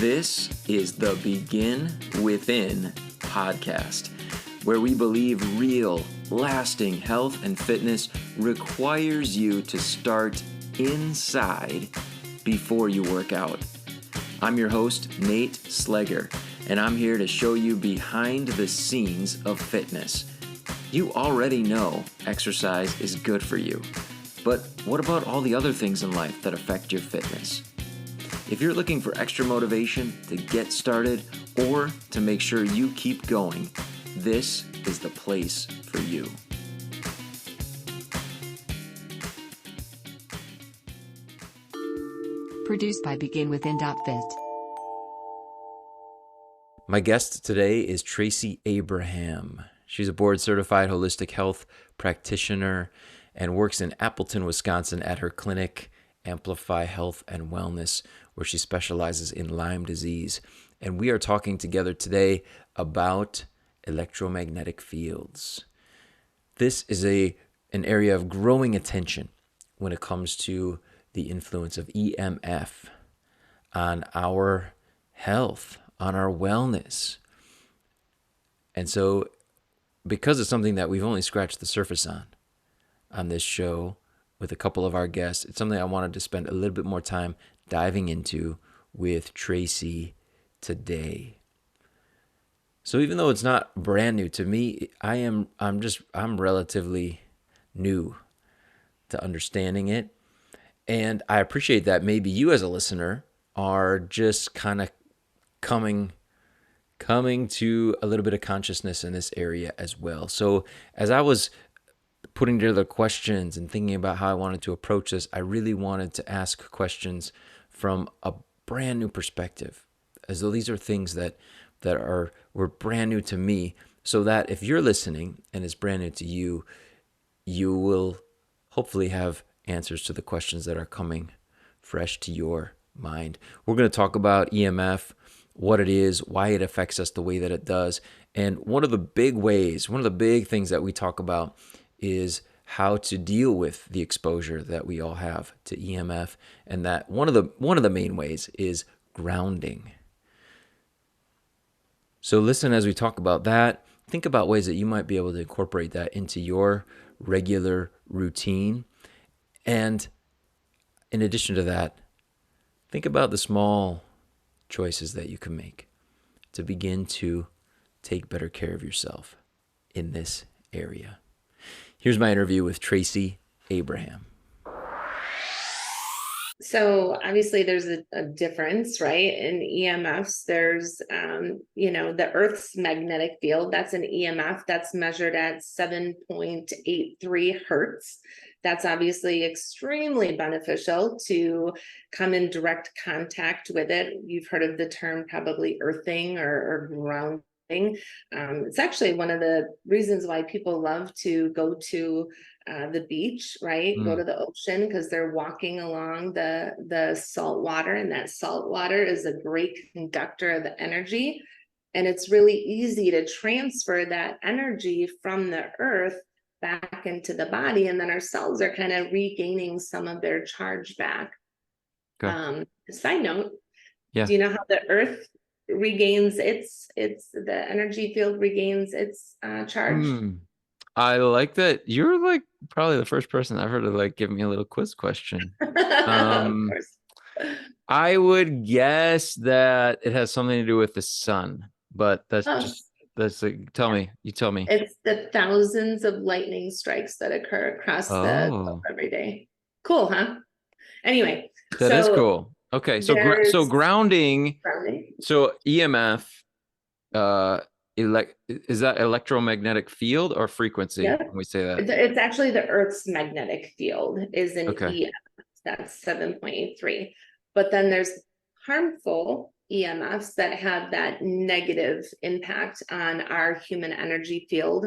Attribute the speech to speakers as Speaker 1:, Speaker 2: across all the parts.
Speaker 1: This is the Begin Within podcast, where we believe real, lasting health and fitness requires you to start inside before you work out. I'm your host, Nate Slegger, and I'm here to show you behind the scenes of fitness. You already know exercise is good for you, but what about all the other things in life that affect your fitness? If you're looking for extra motivation to get started or to make sure you keep going, this is the place for you.
Speaker 2: Produced by BeginWithin.fit.
Speaker 1: My guest today is Tracy Abraham. She's a board-certified holistic health practitioner and works in Appleton, Wisconsin at her clinic, Amplify Health and Wellness, where she specializes in Lyme disease. And we are talking together today about electromagnetic fields. This is an area of growing attention when it comes to the influence of EMF on our health, on our wellness. And so, because it's something that we've only scratched the surface on this show with a couple of our guests, it's something I wanted to spend a little bit more time diving into with Tracy today. So even though it's not brand new to me, I'm relatively new to understanding it. And I appreciate that maybe you as a listener are just kind of coming to a little bit of consciousness in this area as well. So as I was putting together questions and thinking about how I wanted to approach this, I really wanted to ask questions from a brand new perspective, as though these are things that were brand new to me, so that if you're listening and it's brand new to you, you will hopefully have answers to the questions that are coming fresh to your mind. We're going to talk about EMF, what it is, why it affects us the way that it does. And one of the big things that we talk about is how to deal with the exposure that we all have to EMF, and that one of the main ways is grounding. So listen as we talk about that. Think about ways that you might be able to incorporate that into your regular routine. And in addition to that, think about the small choices that you can make to begin to take better care of yourself in this area. Here's my interview with Tracy Abraham.
Speaker 3: So obviously there's a difference, right? In EMFs, there's, the Earth's magnetic field. That's an EMF that's measured at 7.83 hertz. That's obviously extremely beneficial to come in direct contact with it. You've heard of the term probably earthing or grounding. It's actually one of the reasons why people love to go to the beach, right? Go to the ocean, because they're walking along the salt water, and that salt water is a great conductor of the energy. And it's really easy to transfer that energy from the earth back into the body. And then our cells are kind of regaining some of their charge back. Okay. Side note, do you know how the earth regains the energy field regains its charge?
Speaker 1: I like that. You're like probably the first person I've heard to give me a little quiz question.
Speaker 3: Of course.
Speaker 1: I would guess that it has something to do with the sun, but tell me.
Speaker 3: It's the thousands of lightning strikes that occur across the globe every day. Cool, huh? Anyway,
Speaker 1: that is cool. Okay, so grounding. So EMF, is that electromagnetic field or frequency?
Speaker 3: Yep.
Speaker 1: When we say that,
Speaker 3: it's actually the Earth's magnetic field is an EMF. That's 7.83. But then there's harmful EMFs that have that negative impact on our human energy field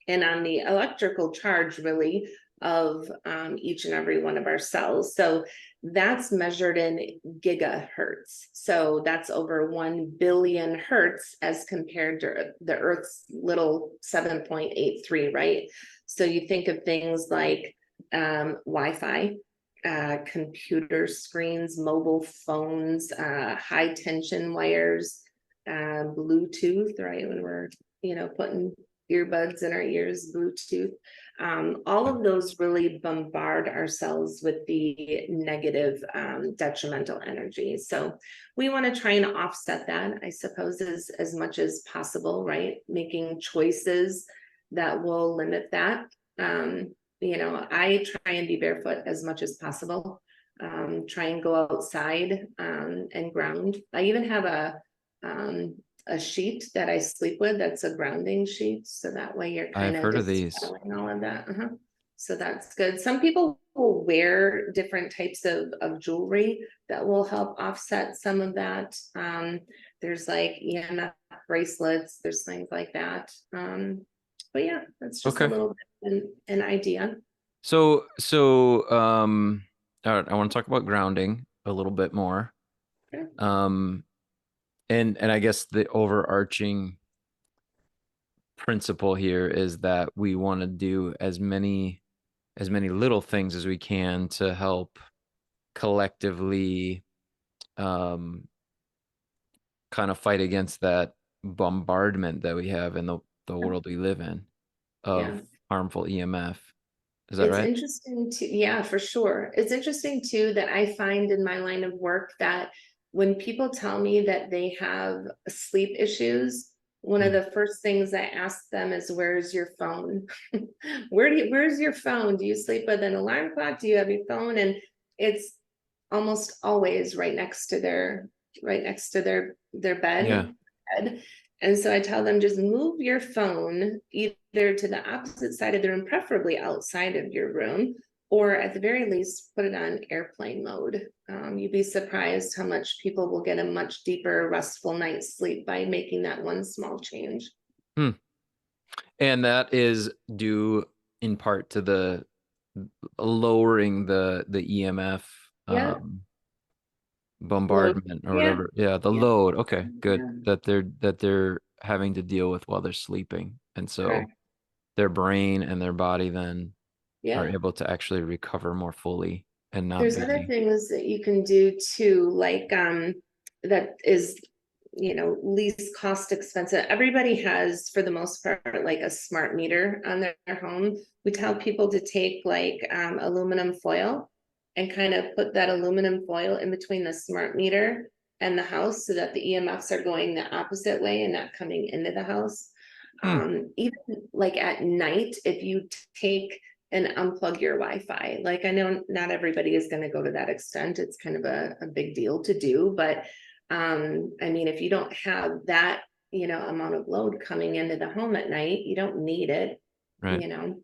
Speaker 3: and on the electrical charge, really, of each and every one of our cells. So that's measured in gigahertz. So that's over 1 billion hertz as compared to the Earth's little 7.83, right? So you think of things like Wi-Fi, computer screens, mobile phones, high tension wires, Bluetooth, right? When we're, putting earbuds in our ears, Bluetooth. All of those really bombard our cells with the negative, detrimental energy. So we want to try and offset that, I suppose, as much as possible, right? Making choices that will limit that. I try and be barefoot as much as possible. Try and go outside, and ground. I even have a sheet that I sleep with that's a grounding sheet. So that way you're kind
Speaker 1: I've
Speaker 3: of
Speaker 1: heard of these.
Speaker 3: dispelling all of that. So that's good. Some people will wear different types of jewelry that will help offset some of that. There's like EMF bracelets, there's things like that. But yeah, that's just a
Speaker 1: Okay.
Speaker 3: little bit an idea.
Speaker 1: So, all right, I want to talk about grounding a little bit more.
Speaker 3: Yeah.
Speaker 1: Um, and I guess the overarching principle here is that we want to do as many little things as we can to help collectively um kind of fight against that bombardment that we have in the world we live in
Speaker 3: Yeah.
Speaker 1: of harmful EMF. Is that
Speaker 3: It's
Speaker 1: right?
Speaker 3: interesting to, yeah, for sure. It's interesting too that I find in my line of work that when people tell me that they have sleep issues, one of
Speaker 1: Mm,
Speaker 3: the first things I ask them is, where's your phone? Where's your phone? Do you sleep with an alarm clock? Do you have your phone? And it's almost always right next to their
Speaker 1: yeah.
Speaker 3: bed. And so I tell them, just move your phone either to the opposite side of the room, preferably outside of your room, or at the very least, put it on airplane mode. You'd be surprised how much people will get a much deeper, restful night's sleep by making that one small change.
Speaker 1: Hmm. And that is due in part to the lowering the EMF
Speaker 3: Yeah, load.
Speaker 1: bombardment or
Speaker 3: Yeah,
Speaker 1: whatever. Yeah, the
Speaker 3: yeah,
Speaker 1: load. Okay, good.
Speaker 3: yeah,
Speaker 1: That they're having to deal with while they're sleeping. And so
Speaker 3: correct.
Speaker 1: their brain and their body then are
Speaker 3: Yeah.
Speaker 1: able to actually recover more fully and not
Speaker 3: There's other
Speaker 1: be
Speaker 3: things that you can do too, like that is, least cost expensive. Everybody has, for the most part, like a smart meter on their home. We tell people to take like aluminum foil and kind of put that aluminum foil in between the smart meter and the house so that the EMFs are going the opposite way and not coming into the house.
Speaker 1: hmm,
Speaker 3: Even like at night, if you take and unplug your Wi-Fi. Like, I know not everybody is going to go to that extent. It's kind of a big deal to do, but I mean, if you don't have that, amount of load coming into the home at night, you don't need it,
Speaker 1: right.
Speaker 3: you know.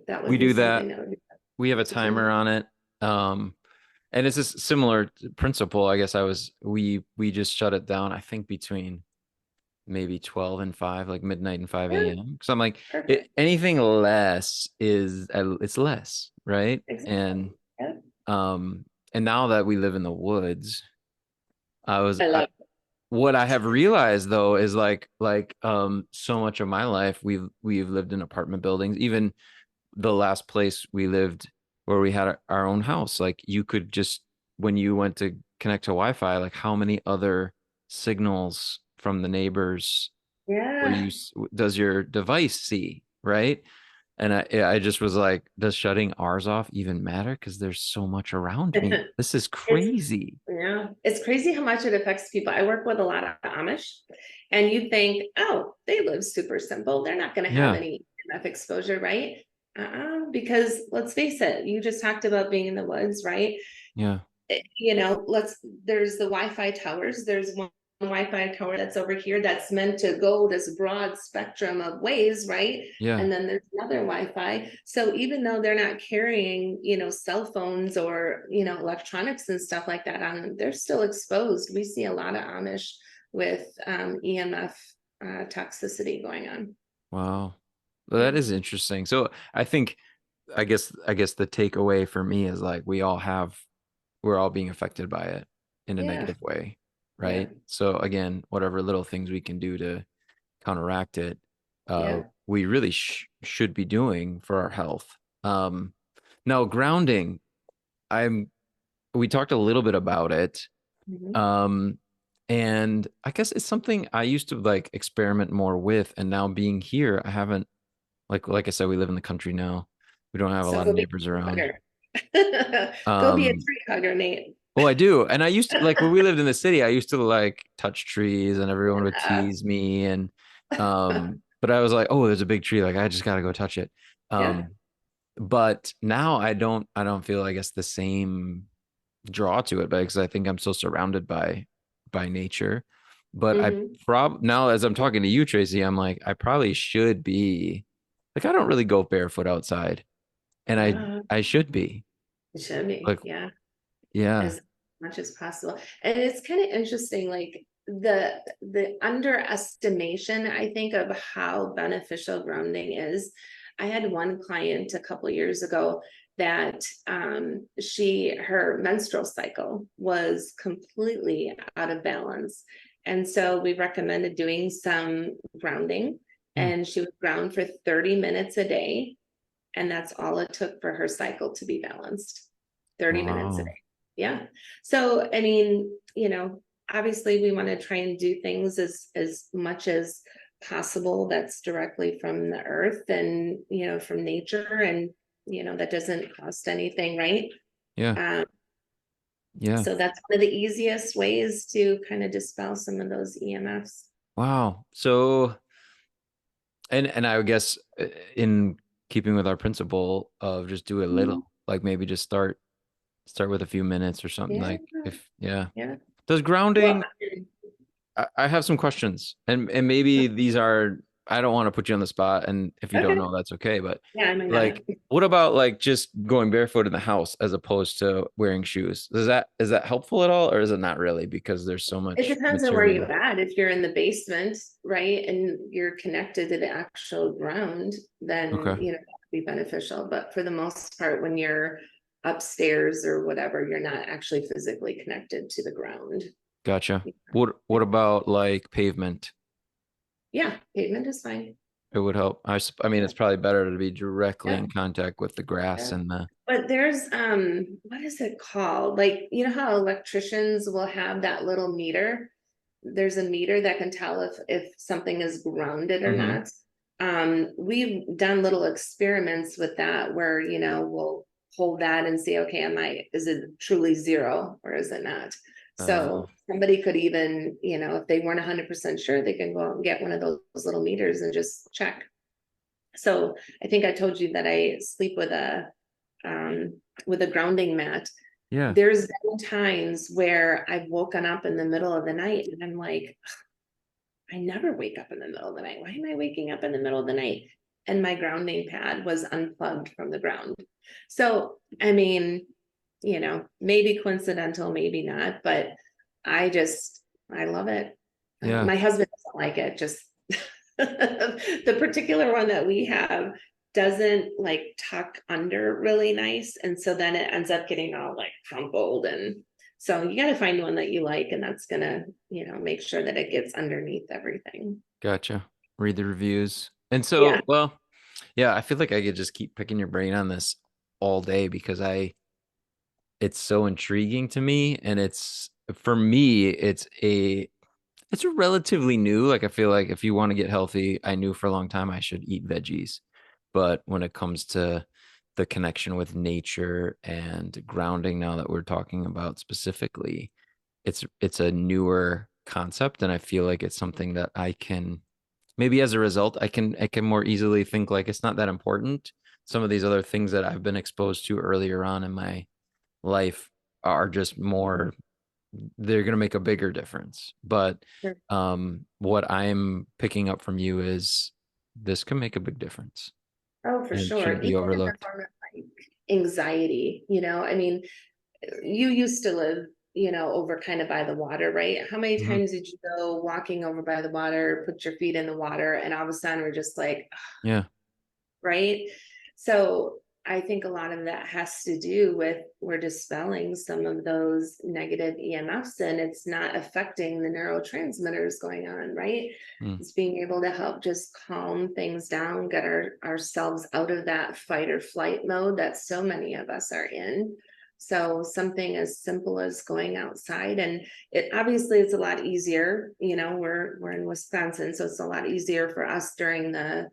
Speaker 3: That
Speaker 1: We
Speaker 3: would be
Speaker 1: do
Speaker 3: something
Speaker 1: that.
Speaker 3: that would be
Speaker 1: We have a
Speaker 3: to do.
Speaker 1: timer on it. Um, and it's a similar principle. I guess we just shut it down, I think between maybe 12 and 5, like midnight and 5
Speaker 3: Yeah,
Speaker 1: a.m. Because I'm like,
Speaker 3: perfect.
Speaker 1: anything less is it's less, right?
Speaker 3: Exactly. Yeah.
Speaker 1: Um, and now that we live in the woods, I was
Speaker 3: I
Speaker 1: I,
Speaker 3: love
Speaker 1: what I have realized though is so much of my life we've lived in apartment buildings. Even the last place we lived where we had our own house, like you could just when you went to connect to Wi-Fi, like how many other signals from the neighbors where
Speaker 3: Yeah.
Speaker 1: does your device see, right? And I just was like, does shutting ours off even matter? Because there's so much around me. This is
Speaker 3: It's
Speaker 1: crazy.
Speaker 3: Yeah, it's crazy how much it affects people. I work with a lot of Amish, and you think, oh, they live super simple. They're not going to have
Speaker 1: Yeah,
Speaker 3: any enough exposure, right? Because let's face it, you just talked about being in the woods, right?
Speaker 1: yeah,
Speaker 3: There's the Wi-Fi towers. There's one Wi-Fi tower that's over here that's meant to go this broad spectrum of ways, right?
Speaker 1: yeah.
Speaker 3: And then there's another Wi-Fi. So even though they're not carrying, cell phones or, electronics and stuff like that on them, they're still exposed. We see a lot of Amish with EMF toxicity going on.
Speaker 1: Wow. Well,
Speaker 3: Yeah.
Speaker 1: that is interesting. So I guess the takeaway for me is like we're all being affected by it in a
Speaker 3: Yeah.
Speaker 1: negative way,
Speaker 3: Yeah.
Speaker 1: right? So again, whatever little things we can do to counteract it,
Speaker 3: Yeah.
Speaker 1: we really should be doing for our health. Now grounding. we talked a little bit about it.
Speaker 3: Mhm.
Speaker 1: Um, and I guess it's something I used to like experiment more with, and now being here, I haven't like I said, we live in the country now. We don't have a
Speaker 3: So
Speaker 1: lot of
Speaker 3: go be
Speaker 1: neighbors
Speaker 3: a tree
Speaker 1: around.
Speaker 3: hugger. Go be a
Speaker 1: Um,
Speaker 3: tree hugger, Nate.
Speaker 1: oh, I do. And I used to like when we lived in the city, I used to like touch trees and everyone would
Speaker 3: Yeah.
Speaker 1: tease me and but I was like, oh, there's a big tree, like I just gotta go touch it.
Speaker 3: Yeah.
Speaker 1: Um, but now I don't feel I guess the same draw to it, but because I think I'm so surrounded by nature. But I
Speaker 3: Hmm.
Speaker 1: now as I'm talking to you, Tracy, I'm like, I probably should be like I don't really go barefoot outside. And I should be.
Speaker 3: It should be,
Speaker 1: Like,
Speaker 3: yeah,
Speaker 1: yeah.
Speaker 3: as much as possible. And it's kind of interesting, like the underestimation, I think, of how beneficial grounding is. I had one client a couple years ago that her menstrual cycle was completely out of balance. And so we recommended doing some grounding,
Speaker 1: Hmm.
Speaker 3: and she would ground for 30 minutes a day. And that's all it took for her cycle to be balanced. 30 minutes a
Speaker 1: Wow.
Speaker 3: day. Yeah. So, I mean, obviously we want to try and do things as much as possible that's directly from the earth and, from nature, and, that doesn't cost anything, right?
Speaker 1: Yeah.
Speaker 3: Um,
Speaker 1: Yeah.
Speaker 3: so that's one of the easiest ways to kind of dispel some of those EMFs.
Speaker 1: Wow. So, and I would guess in keeping with our principle of just do a little,
Speaker 3: Mhm.
Speaker 1: like maybe just start with a few minutes or something
Speaker 3: Yeah.
Speaker 1: like if yeah.
Speaker 3: Yeah.
Speaker 1: Does
Speaker 3: Well,
Speaker 1: grounding I have some questions and maybe these are I don't want to put you on the spot and if you don't
Speaker 3: okay.
Speaker 1: know that's okay but
Speaker 3: Yeah, I might not.
Speaker 1: like what about like just going barefoot in the house as opposed to wearing shoes? Is that helpful at all or is it not really because there's so
Speaker 3: It
Speaker 1: much
Speaker 3: depends on where you're
Speaker 1: material?
Speaker 3: at. If you're in the basement, right, and you're connected to the actual ground, then
Speaker 1: Okay.
Speaker 3: that would be beneficial. But for the most part, when you're upstairs or whatever, you're not actually physically connected to the ground.
Speaker 1: Gotcha. What about like pavement?
Speaker 3: Yeah, pavement is fine.
Speaker 1: It would help. I mean it's probably better to be directly
Speaker 3: Yeah,
Speaker 1: in contact with the grass
Speaker 3: yeah.
Speaker 1: and the
Speaker 3: But there's what is it called? Like, how electricians will have that little meter. There's a meter that can tell if something is grounded or
Speaker 1: hmm
Speaker 3: not. We've done little experiments with that where, we'll hold that and see, okay, is it truly zero or is it not?
Speaker 1: uh
Speaker 3: So somebody could even, if they weren't 100% sure, they can go out and get one of those little meters and just check. So I think I told you that I sleep with a grounding mat.
Speaker 1: yeah.
Speaker 3: There's been times where I've woken up in the middle of the night and I'm like, I never wake up in the middle of the night. Why am I waking up in the middle of the night? And my grounding pad was unplugged from the ground. So, I mean, maybe coincidental, maybe not, but I love it.
Speaker 1: Yeah.
Speaker 3: My husband doesn't like it. Just the particular one that we have doesn't like tuck under really nice. And so then it ends up getting all like crumpled. And so you got to find one that you like, and that's going to, make sure that it gets underneath everything.
Speaker 1: Gotcha. Read the reviews. And
Speaker 3: Yeah.
Speaker 1: so, well, yeah, I feel like I could just keep picking your brain on this all day because it's so intriguing to me and it's for me it's a relatively new like I feel like if you want to get healthy, I knew for a long time I should eat veggies. But when it comes to the connection with nature and grounding now that we're talking about specifically, it's a newer concept and I feel like it's something that I can maybe as a result I can more easily think like it's not that important. Some of these other things that I've been exposed to earlier on in my life are just more they're going to make a bigger difference. But
Speaker 3: Sure.
Speaker 1: what I'm picking up from you is this can make a big difference
Speaker 3: Oh, for
Speaker 1: and it
Speaker 3: sure.
Speaker 1: shouldn't be
Speaker 3: Even in the
Speaker 1: overlooked.
Speaker 3: form of like anxiety, I mean, you used to live, over kind of by the water, right? How many
Speaker 1: Mhm.
Speaker 3: times did you go walking over by the water, put your feet in the water, and all of a sudden we're just like,
Speaker 1: Yeah.
Speaker 3: right? So I think a lot of that has to do with we're dispelling some of those negative EMFs and it's not affecting the neurotransmitters going on, right?
Speaker 1: Mm.
Speaker 3: It's being able to help just calm things down, get ourselves out of that fight or flight mode that so many of us are in. So something as simple as going outside, and it obviously it's a lot easier, we're in Wisconsin, so it's a lot easier for us during the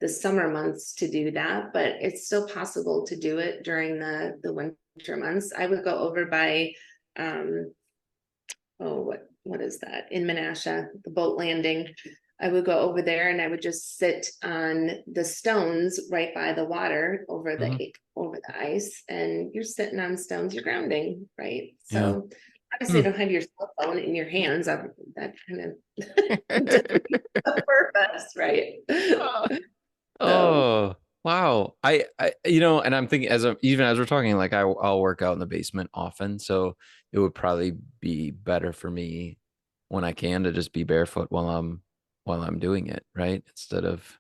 Speaker 3: summer months to do that, but it's still possible to do it during the winter months. I would go over by oh, what is that? In Menasha, the boat landing. I would go over there and I would just sit on the stones right by the water
Speaker 1: Hmm.
Speaker 3: over the ice, and you're sitting on stones, you're grounding, right?
Speaker 1: Yeah.
Speaker 3: So obviously
Speaker 1: Hmm.
Speaker 3: don't have your cell phone in your hands. That kind of defeats the purpose, right? So
Speaker 1: Oh, wow. And I'm thinking even as we're talking, like I'll work out in the basement often, so it would probably be better for me when I can to just be barefoot while I'm doing it, right? Instead of,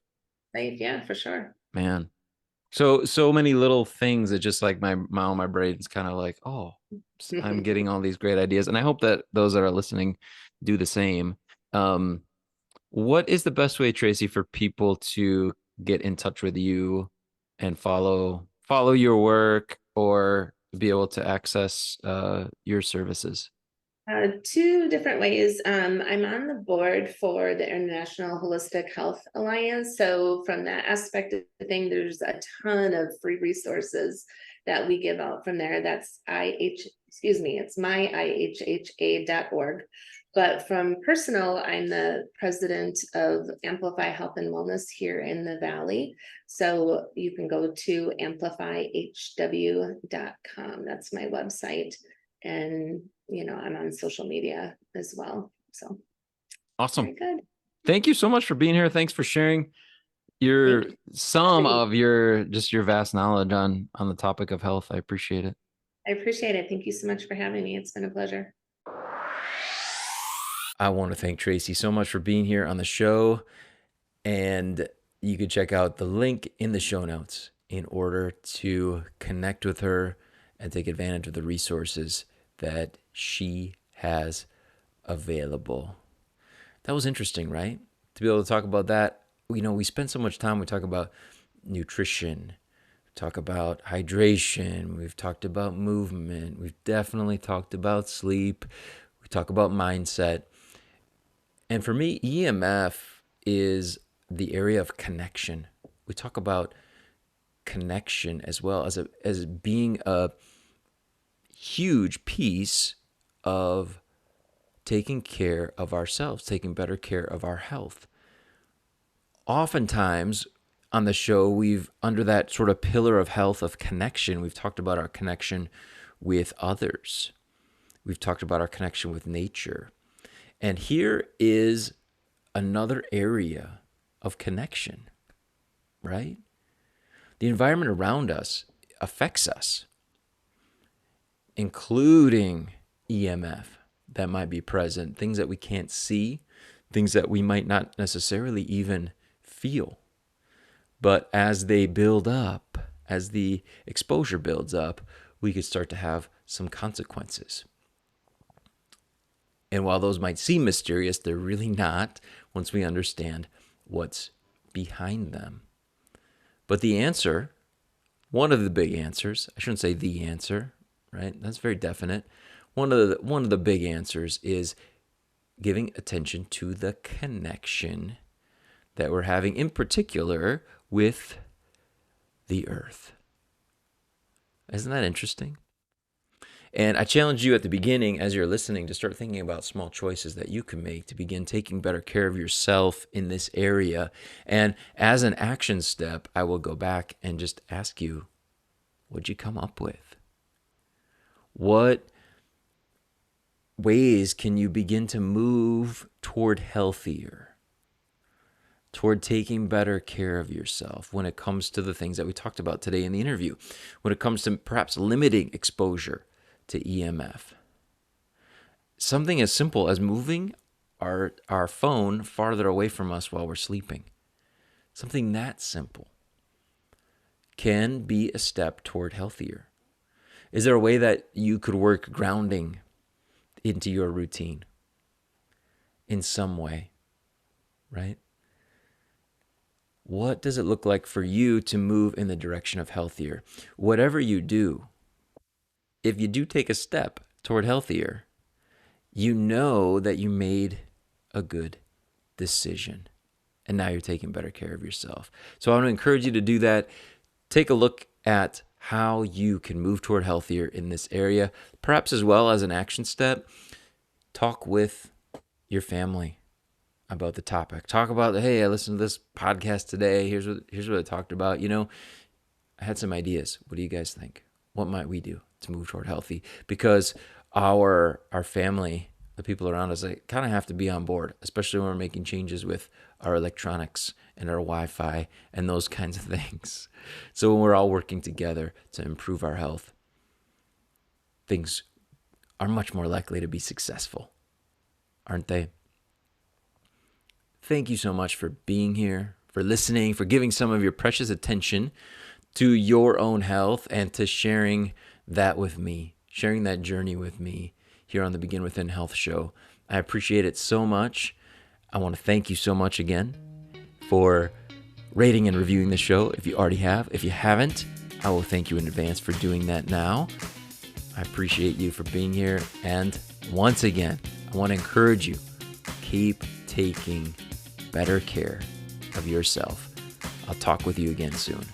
Speaker 3: right, yeah, for sure.
Speaker 1: man. So many little things that just like my brain's kind of like, oh, I'm getting all these great ideas, and I hope that those that are listening do the same. Um, what is the best way, Tracy, for people to get in touch with you and follow your work or be able to access your services?
Speaker 3: Two different ways. I'm on the board for the International Holistic Health Alliance. So from that aspect of the thing, there's a ton of free resources that we give out from there. That's it's myihha.org. But from personal, I'm the president of Amplify Health and Wellness here in the Valley. So you can go to amplifyhw.com. That's my website. And I'm on social media as well. So
Speaker 1: Awesome.
Speaker 3: very good.
Speaker 1: Thank you so much for being here. Thanks for sharing
Speaker 3: Thank
Speaker 1: your
Speaker 3: you for
Speaker 1: some
Speaker 3: having me.
Speaker 1: of your vast knowledge on the topic of health. I appreciate it.
Speaker 3: I appreciate it. Thank you so much for having me. It's been a pleasure.
Speaker 1: I want to thank Tracy so much for being here on the show. And you can check out the link in the show notes in order to connect with her and take advantage of the resources that she has available. That was interesting, right? To be able to talk about that. We spend so much time, we talk about nutrition, we talk about hydration, we've talked about movement, we've definitely talked about sleep, we talk about mindset. And for me, EMF is the area of connection. We talk about connection as well as being a huge piece of taking care of ourselves, taking better care of our health. Oftentimes on the show, we've under that sort of pillar of health of connection, we've talked about our connection with others. We've talked about our connection with nature. And here is another area of connection, right? The environment around us affects us, including EMF that might be present, things that we can't see, things that we might not necessarily even feel. But as they build up, as the exposure builds up, we could start to have some consequences. And while those might seem mysterious, they're really not once we understand what's behind them. But the answer, one of the big answers, I shouldn't say the answer, right? That's very definite. One of the big answers is giving attention to the connection that we're having in particular with the earth. Isn't that interesting? And I challenge you at the beginning, as you're listening, to start thinking about small choices that you can make to begin taking better care of yourself in this area. And as an action step, I will go back and just ask you, what'd you come up with? What ways can you begin to move toward healthier, toward taking better care of yourself when it comes to the things that we talked about today in the interview, when it comes to perhaps limiting exposure to EMF? Something as simple as moving our phone farther away from us while we're sleeping. Something that simple can be a step toward healthier. Is there a way that you could work grounding into your routine in some way, right? What does it look like for you to move in the direction of healthier? Whatever you do, if you do take a step toward healthier, you know that you made a good decision. And now you're taking better care of yourself. So I want to encourage you to do that. Take a look at how you can move toward healthier in this area, perhaps as well as an action step. Talk with your family about the topic. Talk about, hey, I listened to this podcast today. Here's what I talked about. I had some ideas. What do you guys think? What might we do to move toward healthy? Because our family, the people around us, they kind of have to be on board, especially when we're making changes with our electronics and our Wi-Fi and those kinds of things. So when we're all working together to improve our health, things are much more likely to be successful, aren't they? Thank you so much for being here, for listening, for giving some of your precious attention to your own health and to sharing that with me, sharing that journey with me here on the Begin Within Health Show. I appreciate it so much. I want to thank you so much again for rating and reviewing the show if you already have. If you haven't, I will thank you in advance for doing that now. I appreciate you for being here. And once again, I want to encourage you, keep taking better care of yourself. I'll talk with you again soon.